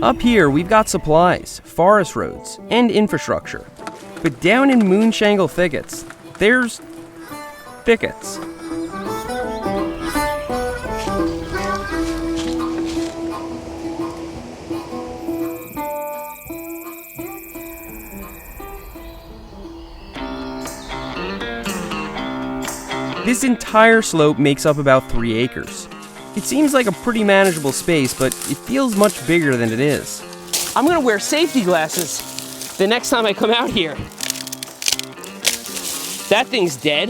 Up here, we've got supplies, forest roads, and infrastructure. But down in moonshangle thickets, there's thickets. This entire slope makes up about 3 acres. It seems like a pretty manageable space, but it feels much bigger than it is. I'm gonna wear safety glasses the next time I come out here. That thing's dead.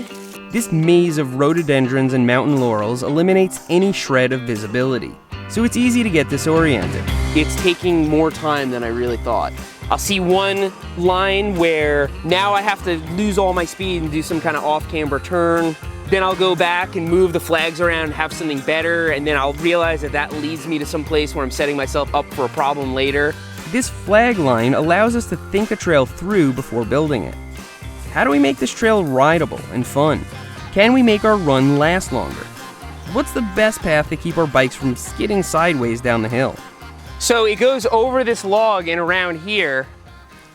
This maze of rhododendrons and mountain laurels eliminates any shred of visibility, so it's easy to get disoriented. It's taking more time than I really thought. I'll see one line where now I have to lose all my speed and do some kind of off-camber turn. Then I'll go back and move the flags around and have something better, and then I'll realize that that leads me to some place where I'm setting myself up for a problem later. This flag line allows us to think a trail through before building it. How do we make this trail rideable and fun? Can we make our run last longer? What's the best path to keep our bikes from skidding sideways down the hill? So it goes over this log and around here.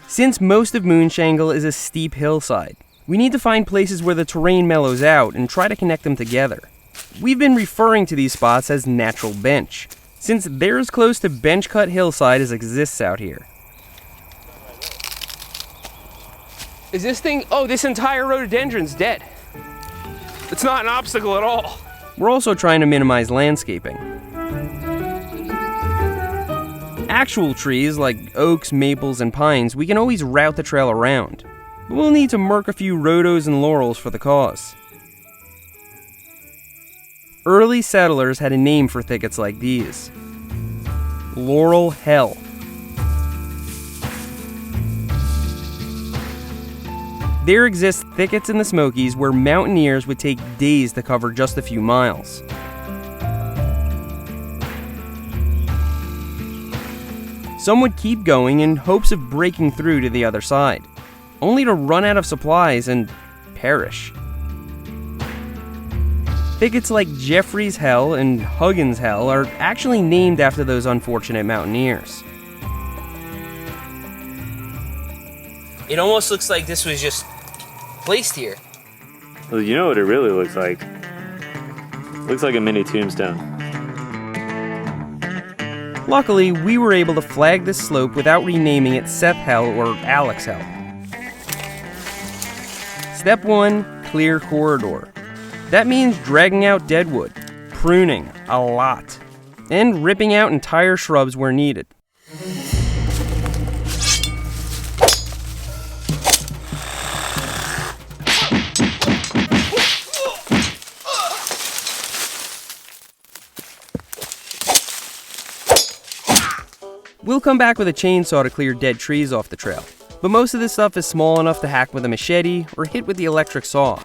Since most of Moonshangle is a steep hillside, we need to find places where the terrain mellows out and try to connect them together. We've been referring to these spots as natural bench, since they're as close to bench-cut hillside as exists out here. Is this thing, oh, this entire rhododendron's dead. It's not an obstacle at all. We're also trying to minimize landscaping. Actual trees like oaks, maples, and pines, we can always route the trail around. But we'll need to murk a few rhodos and laurels for the cause. Early settlers had a name for thickets like these: Laurel Hell. There exist thickets in the Smokies where mountaineers would take days to cover just a few miles. Some would keep going in hopes of breaking through to the other side, only to run out of supplies and perish. Thickets like Jeffrey's Hell and Huggins Hell are actually named after those unfortunate mountaineers. It almost looks like this was just placed here. Well, you know what it really looks like? It looks like a mini tombstone. Luckily, we were able to flag this slope without renaming it Seth Hell or Alex Hell. Step 1, clear corridor. That means dragging out dead wood, pruning a lot, and ripping out entire shrubs where needed. We'll come back with a chainsaw to clear dead trees off the trail, but most of this stuff is small enough to hack with a machete or hit with the electric saw.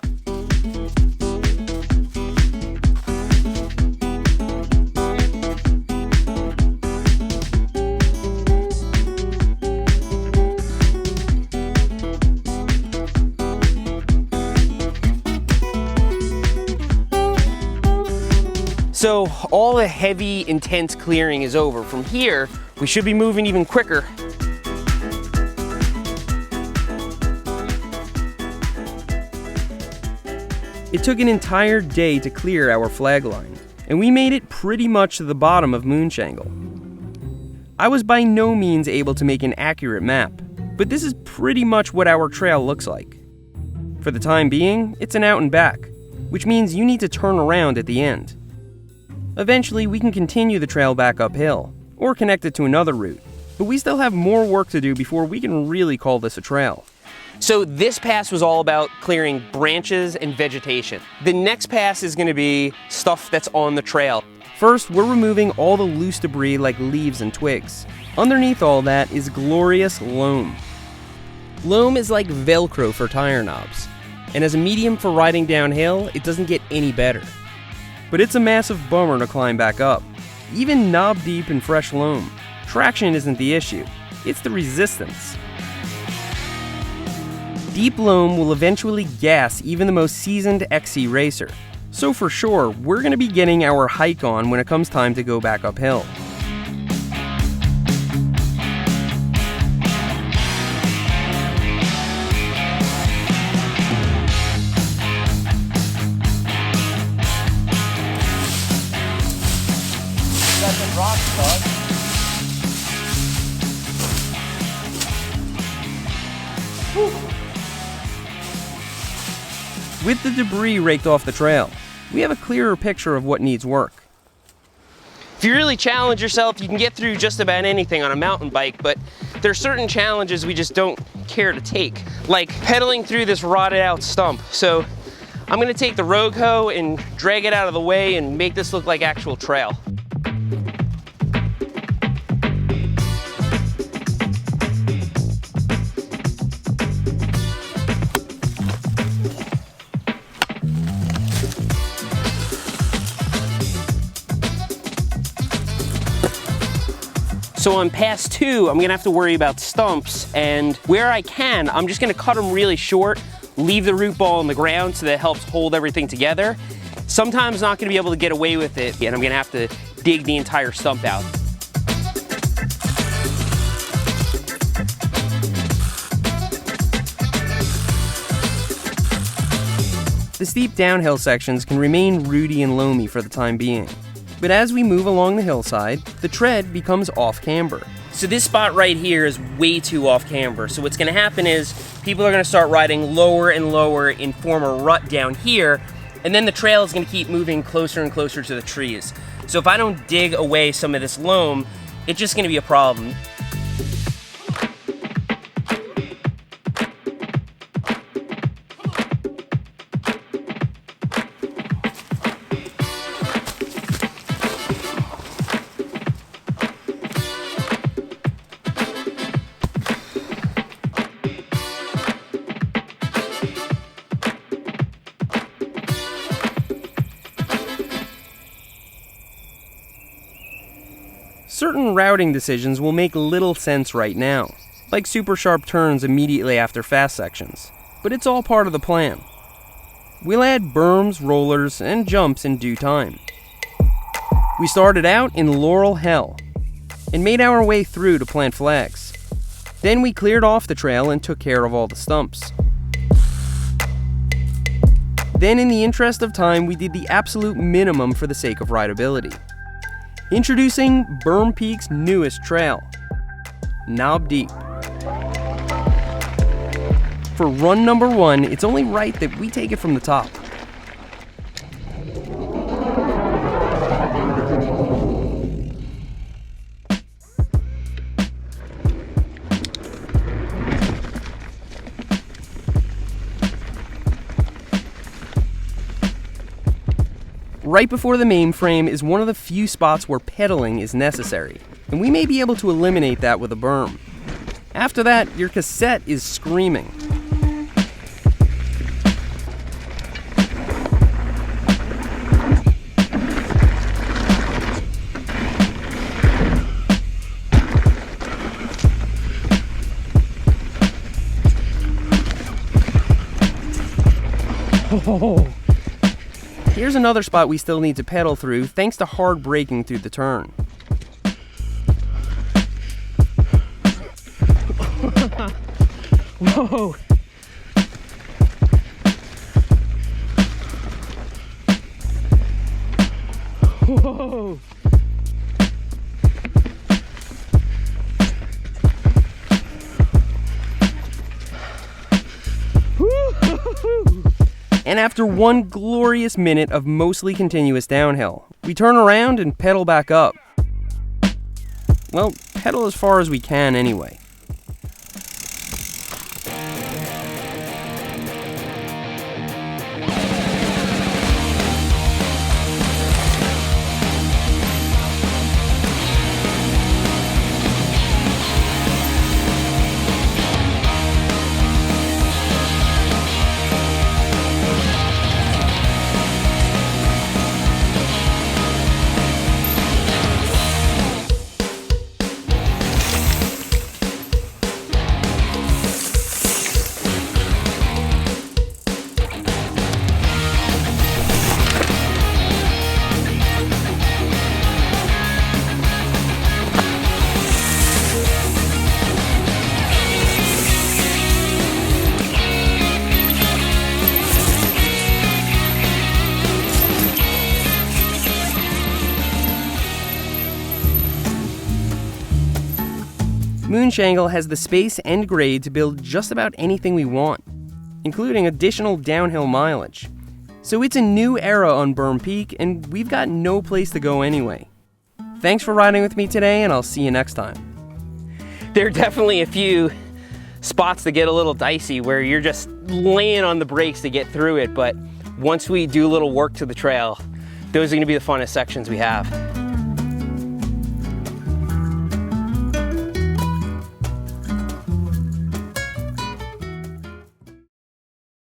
So all the heavy, intense clearing is over. From here, we should be moving even quicker. It took an entire day to clear our flag line, and we made it pretty much to the bottom of Moonshangle. I was by no means able to make an accurate map, but this is pretty much what our trail looks like. For the time being, it's an out and back, which means you need to turn around at the end. Eventually, we can continue the trail back uphill, or connect it to another route, but we still have more work to do before we can really call this a trail. So this pass was all about clearing branches and vegetation. The next pass is going to be stuff that's on the trail. First, we're removing all the loose debris like leaves and twigs. Underneath all that is glorious loam. Loam is like Velcro for tire knobs, and as a medium for riding downhill, it doesn't get any better. But it's a massive bummer to climb back up. Even knob deep in fresh loam, traction isn't the issue, it's the resistance. Deep loam will eventually gas even the most seasoned XC racer, so for sure, we're going to be getting our hike on when it comes time to go back uphill. With the debris raked off the trail, we have a clearer picture of what needs work. If you really challenge yourself, you can get through just about anything on a mountain bike, but there are certain challenges we just don't care to take, like pedaling through this rotted out stump. So I'm gonna take the rogue hoe and drag it out of the way and make this look like actual trail. So on pass 2, I'm gonna have to worry about stumps, and where I can, I'm just gonna cut them really short, leave the root ball on the ground so that it helps hold everything together. Sometimes not gonna be able to get away with it, and I'm gonna have to dig the entire stump out. The steep downhill sections can remain rooty and loamy for the time being. But as we move along the hillside, the tread becomes off camber. So this spot right here is way too off camber. So what's gonna happen is people are gonna start riding lower and lower and form a rut down here, and then the trail is gonna keep moving closer and closer to the trees. So if I don't dig away some of this loam, it's just gonna be a problem. Certain routing decisions will make little sense right now, like super sharp turns immediately after fast sections, but it's all part of the plan. We'll add berms, rollers, and jumps in due time. We started out in Laurel Hell and made our way through to plant flags. Then we cleared off the trail and took care of all the stumps. Then in the interest of time, we did the absolute minimum for the sake of rideability. Introducing Berm Peak's newest trail, Knob Deep. For run number 1, it's only right that we take it from the top. Right before the mainframe is one of the few spots where pedaling is necessary, and we may be able to eliminate that with a berm. After that, your cassette is screaming. Oh. Here's another spot we still need to pedal through thanks to hard braking through the turn. Whoa! Whoa! And after one glorious minute of mostly continuous downhill, we turn around and pedal back up. Well, pedal as far as we can anyway. Moonshangle has the space and grade to build just about anything we want, including additional downhill mileage. So it's a new era on Berm Peak, and we've got no place to go anyway. Thanks for riding with me today, and I'll see you next time. There are definitely a few spots that get a little dicey where you're just laying on the brakes to get through it, but once we do a little work to the trail, those are gonna be the funnest sections we have.